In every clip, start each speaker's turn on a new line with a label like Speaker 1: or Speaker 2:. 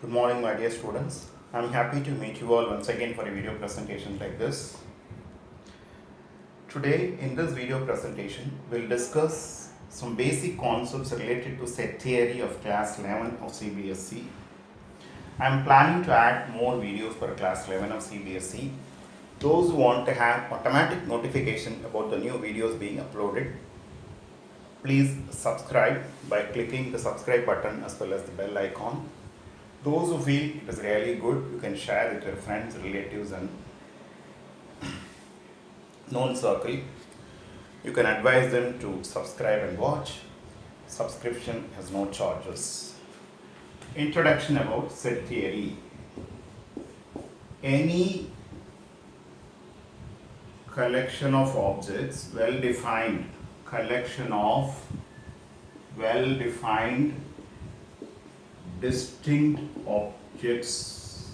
Speaker 1: Good morning, my dear students. I'm happy to meet you all once again for a video presentation like this. Today, in this video presentation, we'll discuss some basic concepts related to set theory of class 11 of CBSE. I'm planning to add more videos for class 11 of CBSE. Those who want to have automatic notification about the new videos being uploaded, please subscribe by clicking the subscribe button as well as the bell icon. Those who feel it is really good, you can share it with your friends, relatives and known circle. You can advise them to subscribe and watch. Subscription has no charges. Introduction about set theory. Any collection of objects, well-defined collection of well-defined distinct objects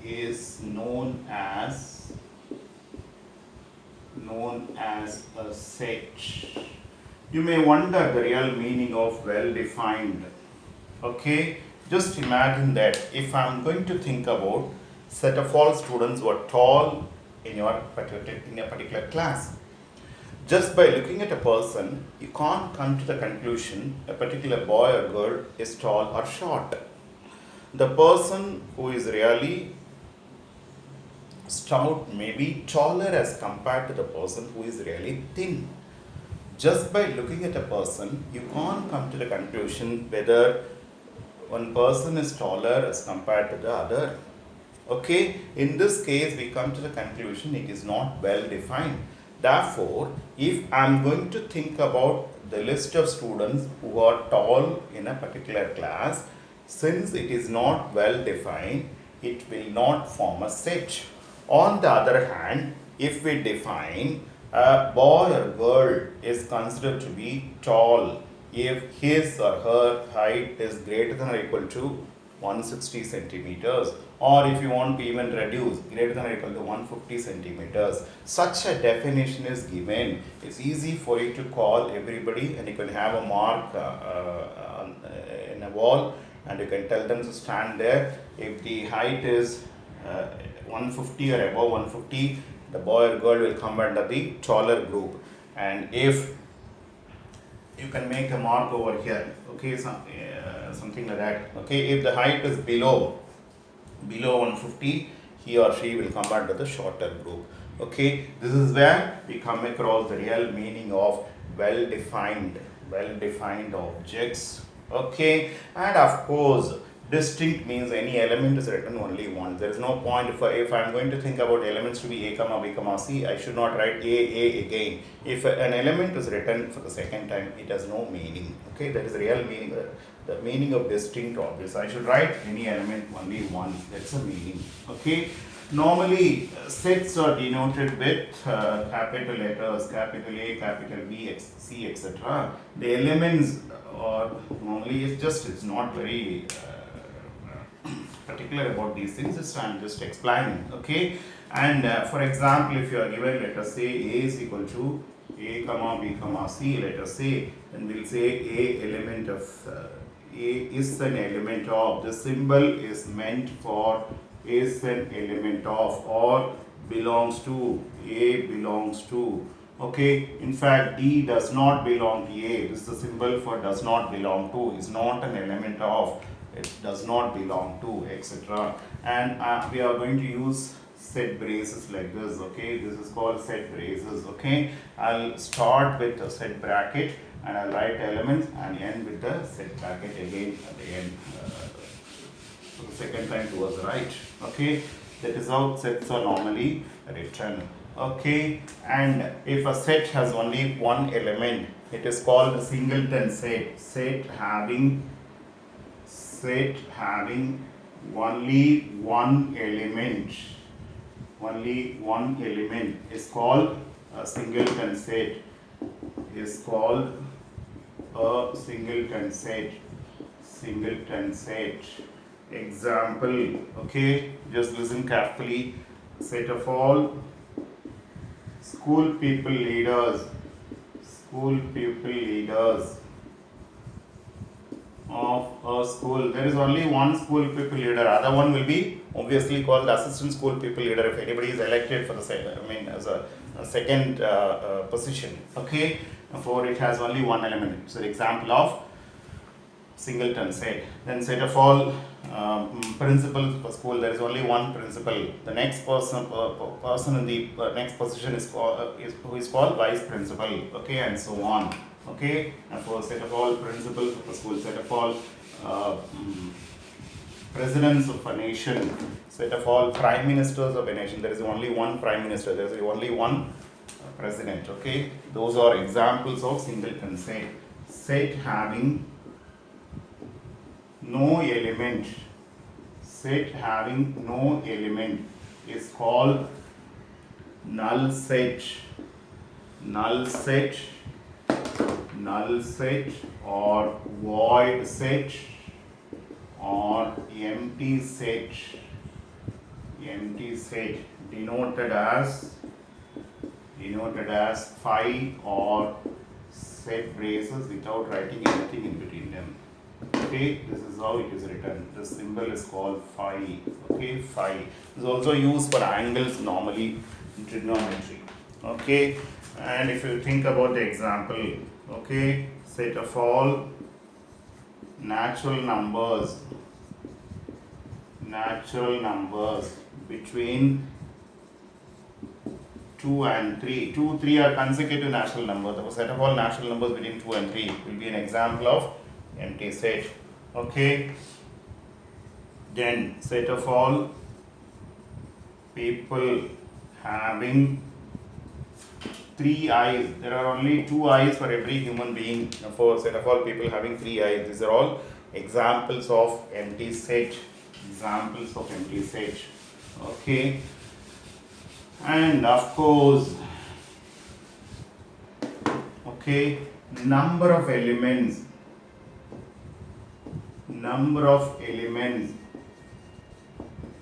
Speaker 1: is known as a set. You may wonder the real meaning of well-defined. Okay, just imagine that if I am going to think about set of all students who are tall in a particular class. Just by looking at a person, you can't come to the conclusion a particular boy or girl is tall or short. The person who is really stout may be taller as compared to the person who is really thin. Just by looking at a person, you can't come to the conclusion whether one person is taller as compared to the other. Okay, in this case, we come to the conclusion it is not well defined. Therefore, if I am going to think about the list of students who are tall in a particular class, since it is not well defined, it will not form a set. On the other hand, if we define a boy or girl is considered to be tall if his or her height is greater than or equal to 160 centimeters, or if you want to even reduce greater than or equal to 150 centimeters. Such a definition is given. It's easy for you to call everybody and you can have a mark in a wall and you can tell them to stand there. If the height is 150 or above 150, the boy or girl will come under the taller group. And if you can make a mark over here, okay, something like that. Okay, if the height is below 150, he or she will come under the shorter group. Okay, this is where we come across the real meaning of well-defined objects. Okay, and of course, distinct means any element is written only once. There is no point if I am going to think about elements to be a comma b comma c, I should not write a again. If an element is written for the second time, it has no meaning. Okay, that is the real meaning. The meaning of distinct objects. I should write any element only once. That's the meaning. Okay. Normally, sets are denoted with capital letters, capital A, capital B, C, etc. The elements are normally it's not very particular about these things. I'm just explaining. Okay. And for example, if you are given, let us say A is equal to A comma B comma C, let us say, then we'll say A element of A is an element of, the symbol is meant for is an element of or belongs to, A belongs to. Okay, in fact D does not belong to A. This is the symbol for does not belong to, is not an element of, it does not belong to, etc. And we are going to use set braces like this. Okay, this is called set braces. Okay, I'll start with a set bracket and I'll write elements and end with the set bracket again at the end for the second time towards the right. Okay, that is how sets are normally written. Okay, and if a set has only one element, it is called a singleton set. Set having only one element is called a singleton set. Is called a singleton set. Example. Okay, just listen carefully. Set of all school pupil leaders school, there is only one school people leader. Other one will be obviously called the assistant school people leader if anybody is elected for the as a second position. Okay, for it has only one element. So the example of singleton set. Then set of all principals for school. There is only one principal. The next person in the next position is who is called vice principal. Okay, and so on. Okay, and for set of all principals for school, set of all presidents of a nation, set of all prime ministers of a nation. There is only one prime minister. There is only one president. Okay, those are examples of singleton set. Set having no element. Set having no element is called null set. Null set, null set, or void set, or empty set. Empty set denoted as phi or set braces without writing anything in between them. Okay, this is how it is written. The symbol is called phi. Okay, phi is also used for angles normally in trigonometry. Okay, and if you think about the example, okay, set of all natural numbers between 2 and 3. 2, 3 are consecutive natural numbers. The set of all natural numbers between 2 and 3 will be an example of empty set. Okay, then set of all people having 3 eyes. There are only 2 eyes for every human being. For set of all people having 3 eyes, these are all examples of empty set. Examples of empty set. Okay, and of course, okay, number of elements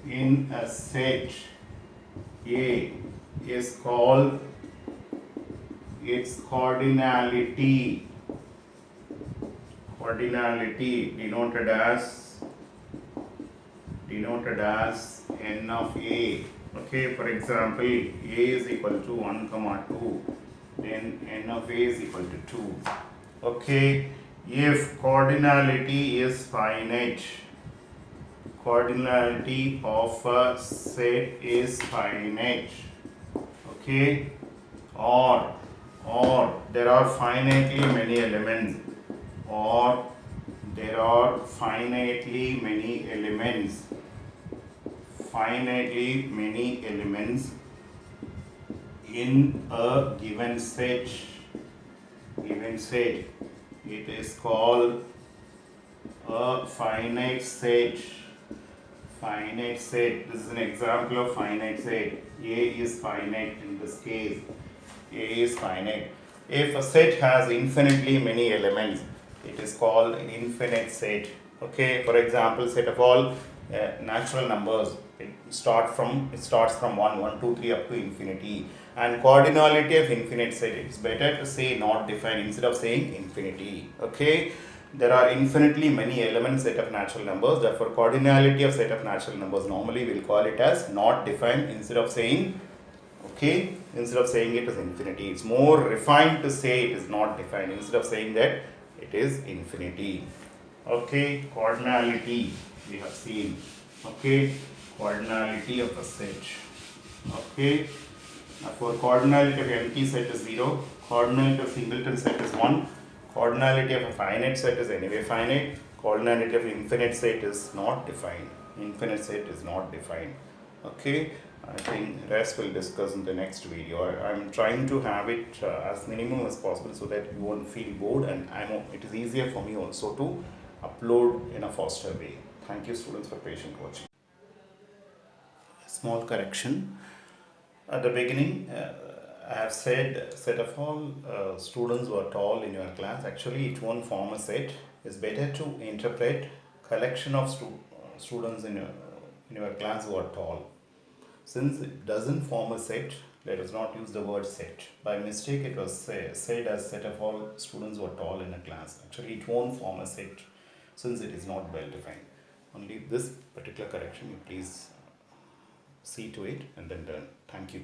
Speaker 1: in a set A is called its cardinality. Cardinality denoted as n of A. Okay, for example, A is equal to 1, 2, then n of A is equal to 2. Okay, if cardinality is finite, cardinality of a set is finite, okay, or there are finitely many elements, or there are finitely many elements in a given set, it is called a finite set. This is an example of finite set. A is finite in this case. A is finite. If a set has infinitely many elements, it is called an infinite set. Okay, for example, set of all natural numbers, it starts from 1, 1, 2, 3 up to infinity. And cardinality of infinite set, it's better to say not defined instead of saying infinity. Okay, there are infinitely many elements set of natural numbers, therefore cardinality of set of natural numbers normally we'll call it as not defined instead of saying, okay, instead of saying it as infinity. It's more refined to say it is not defined instead of saying that it is infinity. Okay, cardinality we have seen. Okay, cardinality of a set. Okay, now for cardinality of empty set is 0, cardinality of singleton set is 1, cardinality of a finite set is anyway finite, cardinality of infinite set is not defined. Infinite set is not defined. Okay, I think rest we'll discuss in the next video. I'm trying to have it as minimum as possible so that you won't feel bored, and it is easier for me also to upload in a faster way. Thank you students for patient watching. Small correction. At the beginning, I have said set of all students who are tall in your class. Actually, it won't form a set. It's better to interpret collection of students in your class who are tall. Since it doesn't form a set, let us not use the word set. By mistake, it was said as set of all students who are tall in a class. Actually, it won't form a set. since it is not well defined. Only this particular correction you please see to it and then done. Thank you.